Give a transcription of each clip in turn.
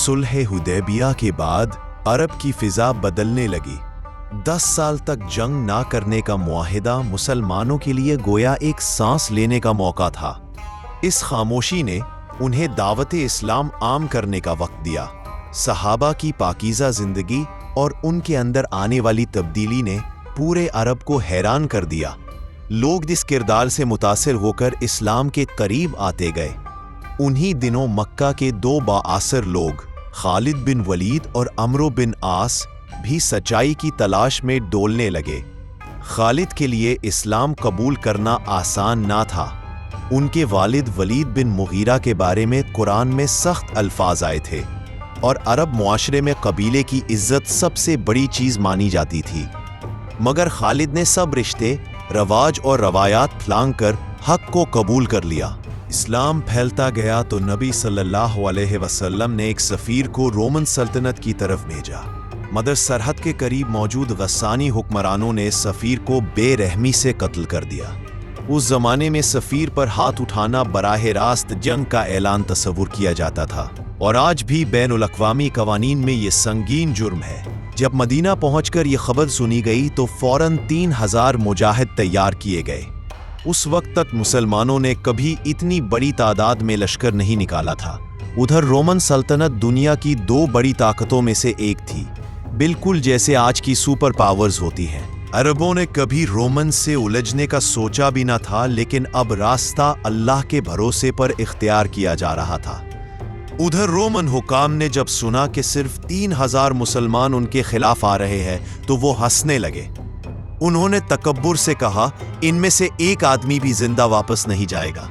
सुलह हुदैबिया के बाद अरब की फिजा बदलने लगी। 10 साल तक जंग ना करने का मुआहिदा मुसलमानों के लिए गोया एक सांस लेने का मौका था। इस खामोशी ने उन्हें दावत इस्लाम आम करने का वक्त दिया। सहाबा की पाकीज़ा जिंदगी और उनके अंदर आने वाली तब्दीली ने पूरे अरब को हैरान कर दिया। लोग जिस किरदार से मुतासिर होकर इस्लाम के करीब आते गए, उन्हीं दिनों मक्का के 2 बाअसर लोग खालिद बिन वलीद और अमरो बिन आस भी सच्चाई की तलाश में डोलने लगे। खालिद के लिए इस्लाम कबूल करना आसान ना था। उनके वालिद वलीद बिन मुगीरा के बारे में कुरान में सख्त अल्फाज आए थे और अरब मुआशरे में कबीले की इज्जत सबसे बड़ी चीज मानी जाती थी। मगर खालिद ने सब रिश्ते, रवाज और रवायात फलांग कर हक को कबूल कर लिया। इस्लाम फैलता गया तो नबी सल्लल्लाहु अलैहि वसल्लम ने एक सफ़ीर को रोमन सल्तनत की तरफ भेजा। मगर सरहद के करीब मौजूद गस्सानी हुक्मरानों ने सफ़ीर को बेरहमी से कत्ल कर दिया। उस जमाने में सफ़ीर पर हाथ उठाना बराह रास्त जंग का ऐलान तस्वुर किया जाता था और आज भी बैनुल अक़वामी कवानीन में ये संगीन जुर्म है। जब मदीना पहुंचकर ये खबर सुनी गई तो फौरन 3000 मुजाहिद तैयार किए गए। उस वक्त तक मुसलमानों ने कभी इतनी बड़ी तादाद में लश्कर नहीं निकाला था। उधर रोमन सल्तनत दुनिया की 2 बड़ी ताकतों में से एक थी, बिल्कुल जैसे आज की सुपर पावर्स होती हैं। अरबों ने कभी रोमन से उलझने का सोचा भी न था, लेकिन अब रास्ता अल्लाह के भरोसे पर इख्तियार किया जा रहा था। उधर रोमन हुकाम ने जब सुना कि सिर्फ 3000 मुसलमान उनके खिलाफ आ रहे हैं तो वो हंसने लगे। उन्होंने तकब्बुर से कहा, इनमें से एक आदमी भी जिंदा वापस नहीं जाएगा।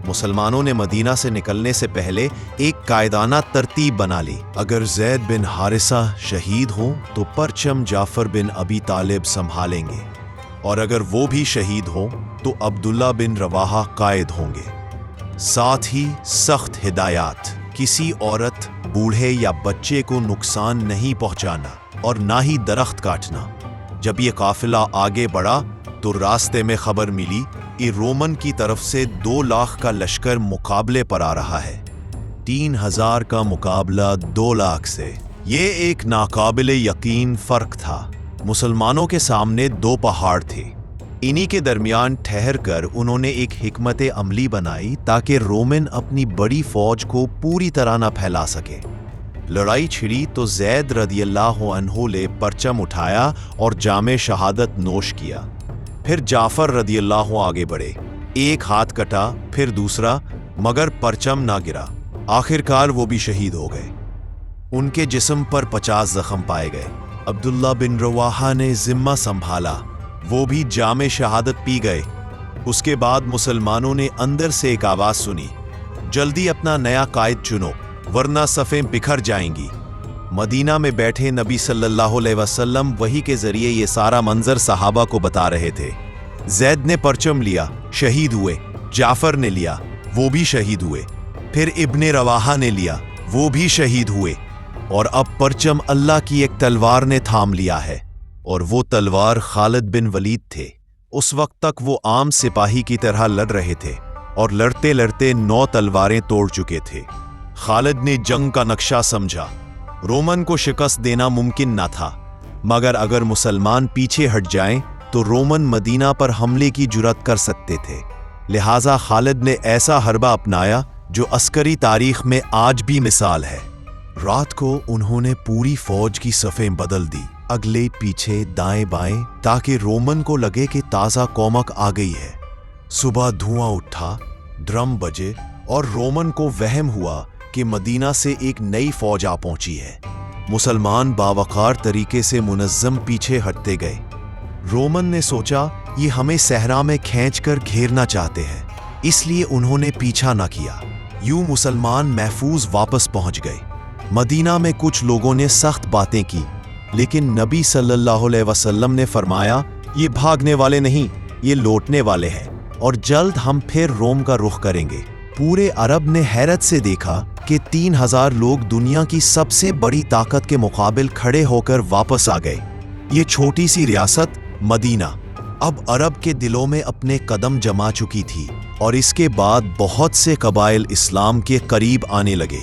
मुसलमानों ने मदीना से निकलने से पहले एक कायदाना तरतीब बना ली। अगर ज़ैद बिन हारिसा शहीद हों तो परचम जाफर बिन अबी तालिब संभालेंगे, और अगर वो भी शहीद हों तो अब्दुल्ला बिन रवाहा कायद होंगे। साथ ही सख्त हिदायत, किसी औरत, बूढ़े या बच्चे को नुकसान नहीं पहुंचाना और ना ही दरख्त काटना। जब ये काफिला आगे बढ़ा तो रास्ते में खबर मिली कि रोमन की तरफ से 2 लाख का लश्कर मुकाबले पर आ रहा है। 3000 का मुकाबला 2 लाख से, ये एक नाकाबिले यकीन फर्क था। मुसलमानों के सामने 2 पहाड़ थे। इन्हीं के दरमियान ठहर कर उन्होंने एक हिकमत अमली बनाई ताकि रोमन अपनी बड़ी फौज को पूरी तरह न फैला सके। लड़ाई छिड़ी तो ज़ैद रदियल्लाहु अन्हु ने परचम उठाया और जामे शहादत नोश किया। फिर जाफर रदियल्लाहु आगे बढ़े। एक हाथ कटा, फिर दूसरा, मगर परचम ना गिरा। आखिरकार वो भी शहीद हो गए। उनके जिस्म पर 50 जख्म पाए गए। अब्दुल्ला बिन रवाहा ने जिम्मा संभाला, वो भी जामे शहादत पी गए। उसके बाद मुसलमानों ने अंदर से एक आवाज सुनी, जल्दी अपना नया कायद चुनो वरना सफ़ें बिखर जाएंगी। मदीना में बैठे नबी सल्लल्लाहु अलैहि वसल्लम वही के जरिए ये सारा मंजर सहाबा को बता रहे थे। ज़ैद ने परचम लिया, शहीद हुए। जाफर ने लिया, वो भी शहीद हुए। फिर इब्ने रवाहा ने लिया, वो भी शहीद हुए। और अब परचम अल्लाह की एक तलवार ने थाम लिया है, और वो तलवार खालिद बिन वलीद थे। उस वक्त तक वो आम सिपाही की तरह लड़ रहे थे और लड़ते लड़ते 9 तलवारें तोड़ चुके थे। खालिद ने जंग का नक्शा समझा। रोमन को शिकस्त देना मुमकिन ना था, मगर अगर मुसलमान पीछे हट जाएं तो रोमन मदीना पर हमले की जुर्रत कर सकते थे। लिहाजा खालिद ने ऐसा हरबा अपनाया जो अस्करी तारीख में आज भी मिसाल है। रात को उन्होंने पूरी फौज की सफ़ें बदल दी, अगले पीछे दाएं बाएं, ताकि रोमन को लगे कि ताज़ा कौमक आ गई है। सुबह धुआं उठा, ड्रम बजे और रोमन को वहम हुआ कि मदीना से एक नई फौज आ पहुंची है। मुसलमान बावकार तरीके से मुनज़्ज़म पीछे हटते गए। रोमन ने सोचा ये हमें सहरा में खींचकर घेरना चाहते हैं, इसलिए उन्होंने पीछा न किया। यूं मुसलमान महफूज वापस पहुंच गए। मदीना में कुछ लोगों ने सख्त बातें की, लेकिन नबी सल्लल्लाहु अलैहि वसल्लम ने फरमाया, ये भागने वाले नहीं, ये लौटने वाले हैं और जल्द हम फिर रोम का रुख करेंगे। पूरे अरब ने हैरत से देखा कि 3000 लोग दुनिया की सबसे बड़ी ताकत के मुकाबिल खड़े होकर वापस आ गए। ये छोटी सी रियासत मदीना अब अरब के दिलों में अपने कदम जमा चुकी थी और इसके बाद बहुत से कबाइल इस्लाम के करीब आने लगे।